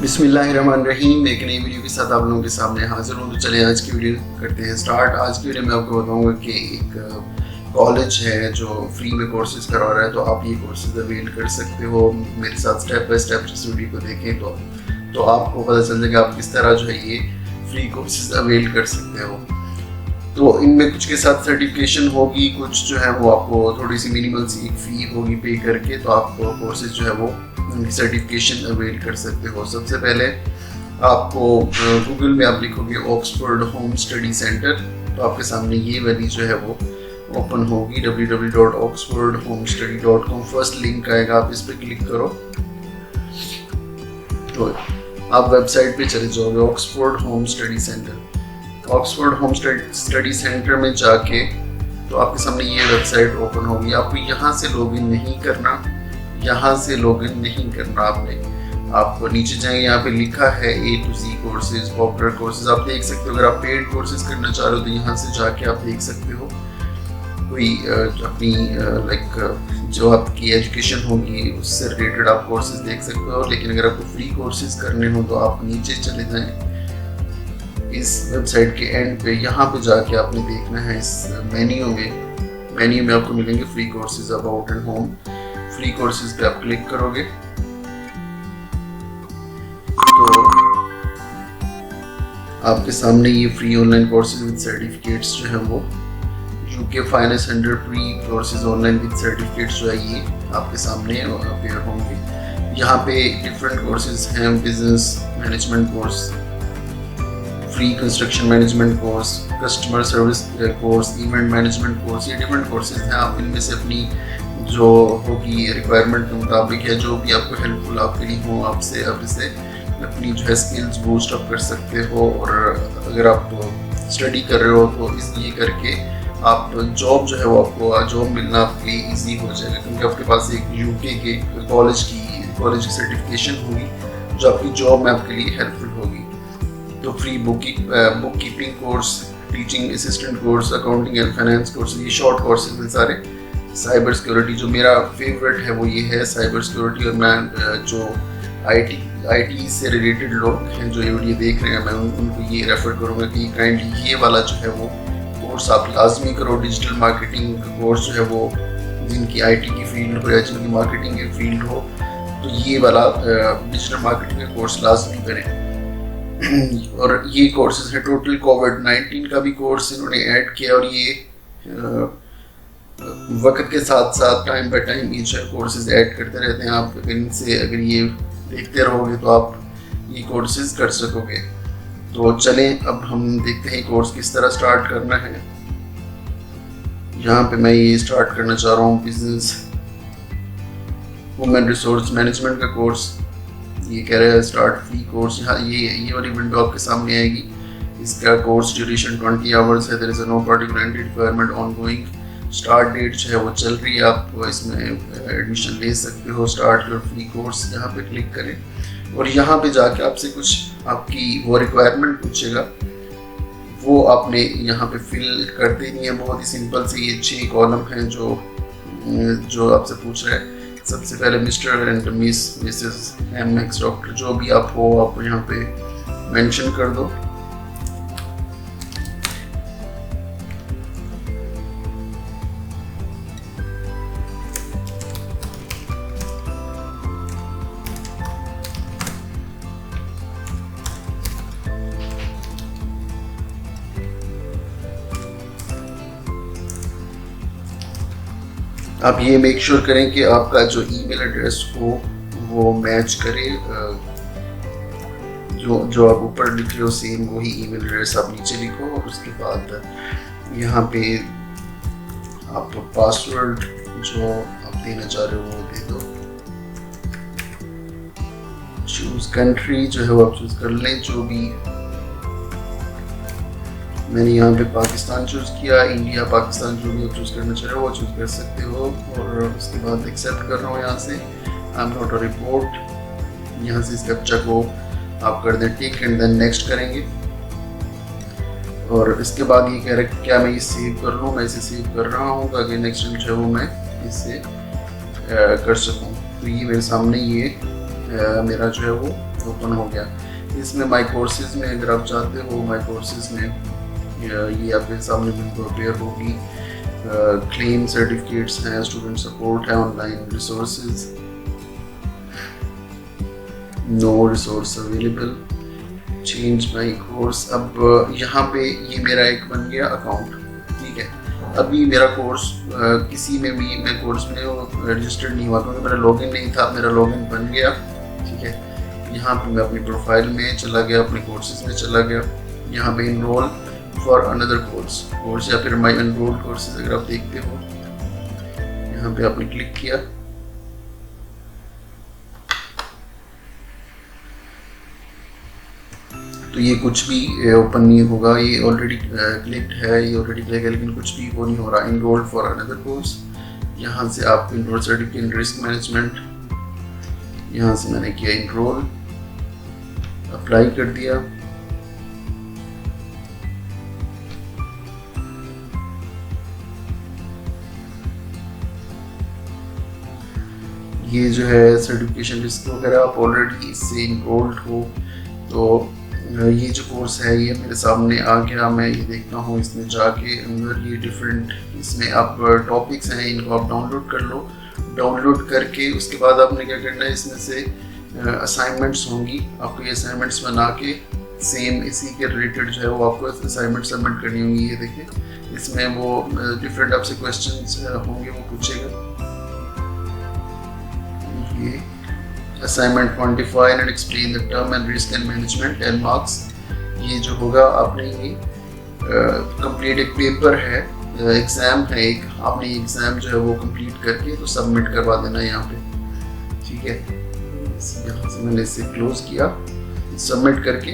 बिस्मिल्लाहिर्रहमानिर्रहीम। एक नई वीडियो के साथ आप लोगों के सामने हाजिर हूँ। तो चलिए आज की वीडियो करते हैं स्टार्ट। आज की वीडियो में आपको बताऊंगा कि एक कॉलेज है जो फ्री में कोर्सेज करवा रहा है, तो आप ये कोर्सेज अवेल कर सकते हो। मेरे साथ स्टेप बाय स्टेप इस वीडियो को देखें तो आपको पता चल जाएगा आप किस तरह जो है ये फ्री कोर्सेज अवेल कर सकते हो। तो इनमें कुछ के साथ सर्टिफिकेशन होगी, कुछ जो है वो आपको थोड़ी सी मिनिमल सी एक फ़ी होगी पे करके, तो आप कोर्सेज जो है वो सर्टिफिकेशन अवेल कर सकते हो। सबसे पहले आपको गूगल में आप लिखोगे ऑक्सफोर्ड होम स्टडी सेंटर, तो आपके सामने ये वाली जो है वो ओपन होगी www.oxfordhomestuddy.com। फर्स्ट लिंक आएगा, आप इस पर क्लिक करो तो आप वेबसाइट पे चले जाओगे Oxford home study centre. Oxford home study centre में जाके तो आपके सामने ये वेबसाइट ओपन होगी। आपको यहाँ से लॉगिन नहीं करना, आपने आप नीचे जाएंगे, यहाँ पे लिखा है A to Z courses, popular courses, आप देख सकते हो। अगर आप पेड कोर्सेज करना चाह रहे हो तो यहाँ से जाके आप देख सकते हो कोई अपनी जो आपकी एजुकेशन होगी उससे रिलेटेड आप कोर्सेज देख सकते हो। लेकिन अगर आपको फ्री कोर्सेज करने हो तो आप नीचे चले जाएं इस वेबसाइट के एंड पे, यहाँ पे जाके आपने देखना है इस मेन्यू में आपको मिलेंगे free courses about and home. Free courses पे आप क्लिक करोगे तो आपके सामने ये free online courses with certificates जो है वो UK finance 100 free courses online with certificates जो है ये आपके सामने अपेयर होंगे। यहाँ पे डिफरेंट कोर्सेज हैं, business management course, free construction management course, customer service course, event management course, ये डिफरेंट कोर्सेज हैं। आप इनमें से अपनी जो होगी रिक्वायरमेंट के मुताबिक है, जो भी आपको हेल्पफुल आपके लिए हो, आप इसे अपनी जो है स्किल्स बूस्ट अप कर सकते हो। और अगर आप स्टडी कर रहे हो तो इसलिए करके आप जॉब जो है वो आपको जॉब मिलना आपके लिए ईजी हो जाएगा, क्योंकि आपके पास एक यूके के कॉलेज की सर्टिफिकेशन होगी जो आपकी जॉब में आपके लिए हेल्पफुल होगी। तो free book keeping course, teaching assistant course, accounting and finance course, ये शॉर्ट कोर्सेज हैं सारे। साइबर सिक्योरिटी जो मेरा फेवरेट है वो ये है साइबर सिक्योरिटी। और मैं जो आईटी से रिलेटेड लोग हैं जो ये वीडियो देख रहे हैं, मैं उनको ये रेफर करूँगा कि काइंडली ये वाला जो है वो कोर्स आप लाजमी करो। डिजिटल मार्केटिंग कोर्स जो है वो जिनकी आईटी की फील्ड हो या जिनकी मार्केटिंग की फील्ड हो, तो ये वाला डिजिटल मार्केटिंग का कोर्स लाजमी करें। और ये कोर्सेज है टोटल कोविड-19 का भी कोर्स इन्होंने ऐड किया, और ये वक्त के साथ साथ टाइम बाय टाइम ये कोर्सेज ऐड करते रहते हैं। आप अगर ये देखते रहोगे तो आप ये कोर्सेज कर सकोगे। तो चलें अब हम देखते हैं कोर्स किस तरह स्टार्ट करना है। यहाँ पे मैं ये स्टार्ट करना चाह रहा हूँ बिजनेस ह्यूमन रिसोर्स मैनेजमेंट का कोर्स। ये कह रहा है स्टार्ट फ्री कोर्स। यहाँ ये वाली विंडो आपके सामने आएगी। इसका कोर्स ड्यूरेशन 20 आवर्स है। There is no particular requirement ongoing. Start date जो है वो चल रही है, आप इसमें एडमिशन ले सकते हो। स्टार्ट योर फ्री कोर्स यहाँ पे क्लिक करें और यहाँ पे जाके आपसे कुछ आपकी वो रिक्वायरमेंट पूछेगा, वो आपने यहाँ पे फिल कर देनी है। बहुत ही सिंपल से ये 6 कॉलम हैं जो आपसे पूछ रहा है। सबसे पहले mister and Mrs MX doctor जो भी आप हो, आप यहाँ पे मेंशन कर दो। आप ये मेक श्योर करें कि आपका जो ईमेल एड्रेस हो वो मैच करे, जो आप ऊपर लिख रहे हो सेम वही ईमेल एड्रेस आप नीचे लिखो। और उसके बाद यहाँ पे आप पासवर्ड जो आप देना चाह रहे हो वो दे दो। चूज कंट्री जो है वो आप चूज कर लें, जो भी मैंने यहाँ पे पाकिस्तान चूज़ किया। इंडिया, पाकिस्तान जो भी आप चूज़ करना चाह रहे हो वो चूज़ कर सकते हो। और उसके बाद एक्सेप्ट कर रहा हूँ यहाँ से। I am not a report, यहाँ से इस कैप्चा को आप कर दें टिक एंड देन नेक्स्ट करेंगे। और इसके बाद ये कह रहा है क्या मैं ये सेव कर लूँ, मैं इसे सेव कर रहा हूँ ताकि नेक्स्ट टाइम जो है वो मैं इसे कर सकूँ। तो ये मेरे सामने ये मेरा जो है वो ओपन हो गया। इसमें माई कोर्सेज में अगर आप चाहते हो, माई कोर्सेज में ये आपके सामने विंडो अपेयर होगी। क्लेम सर्टिफिकेट्स हैं, स्टूडेंट सपोर्ट है, online resources, no resource available, change my course. अब यहाँ पे ये मेरा एक बन गया अकाउंट, ठीक है। अभी मेरा कोर्स किसी में भी मैं कोर्स में रजिस्टर्ड नहीं हुआ क्योंकि मेरा लॉगिन नहीं था। मेरा लॉगिन बन गया, ठीक है। यहाँ पे मैं अपनी प्रोफाइल में चला गया, अपने कोर्सेज में चला गया। यहाँ पे इनरोल फॉर अनदर कोर्स या फिर माई एनरोल्ड कोर्सेज अगर आप देखते हो, यहाँ पे आपने क्लिक किया तो ये कुछ भी ओपन नहीं होगा। ये ऑलरेडी क्लिक्ड है, ये ऑलरेडी क्लिक है, लेकिन कुछ भी वो नहीं हो रहा। इनरोल्ड फॉर अनदर कोर्स, यहाँ से आप enrol certificate in risk management, यहाँ से मैंने किया इनरोल, अप्लाई कर दिया। ये जो है सर्टिफिकेशन रिस्क वगैरह आप ऑलरेडी इससे इनरोल्ड हो, तो ये जो कोर्स है ये मेरे सामने आ गया। मैं ये देखता हूँ इसमें जाके अंदर ये डिफरेंट इसमें आप टॉपिक्स हैं, इनको आप डाउनलोड कर लो। डाउनलोड करके उसके बाद आपने क्या करना है, इसमें से असाइनमेंट्स होंगी, आपको ये असाइनमेंट्स बना के सेम इसी के रिलेटेड जो है वो आपको असाइनमेंट सबमिट करनी होंगी। ये देखिए इसमें वो डिफरेंट आपसे क्वेश्चंस होंगे, वो पूछेगा। ये assignment quantify and explain the term and risk and management 10 marks. ये जो होगा आपने ये कंप्लीट एक पेपर है, एग्ज़ाम है एक, आपने ये एग्ज़ाम जो है वो कंप्लीट करके तो सबमिट करवा देना है यहाँ पे, ठीक है। यहाँ से मैंने इसे क्लोज किया, सबमिट करके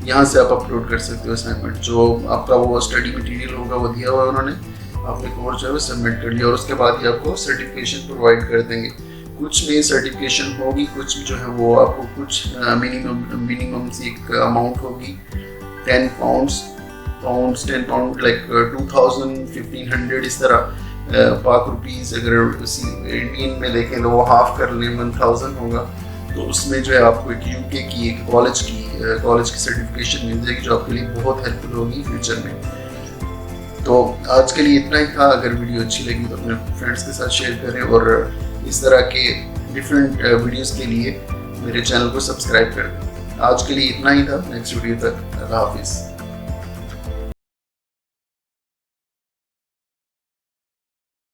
यहाँ से आप अपलोड कर सकते हो असाइनमेंट। जो आपका वो स्टडी मटेरियल होगा वो दिया हुआ है उन्होंने, आपने कोर्स जो है वो सबमिट कर लिया और उसके बाद ही आपको सर्टिफिकेशन प्रोवाइड कर देंगे। कुछ में सर्टिफिकेशन होगी, कुछ जो है वो आपको कुछ मिनिमम सी एक अमाउंट होगी, 10 पाउंड्स 10 पाउंड लाइक 2000-1500 इस तरह पाक रुपीज़। अगर इंडियन में देखें तो वो हाफ कर लें 1000 होगा। तो उसमें जो है आपको एक यूके की एक कॉलेज की सर्टिफिकेशन मिल जाएगी जो आपके लिए बहुत हेल्पफुल होगी फ्यूचर में। तो आज के लिए इतना ही था। अगर वीडियो अच्छी लगी तो अपने फ्रेंड्स के साथ शेयर करें और इस तरह के डिफरेंट वीडियोस के लिए मेरे चैनल को सब्सक्राइब कर दें। आज के लिए इतना ही था, नेक्स्ट वीडियो तक अल्लाह हाफिज़।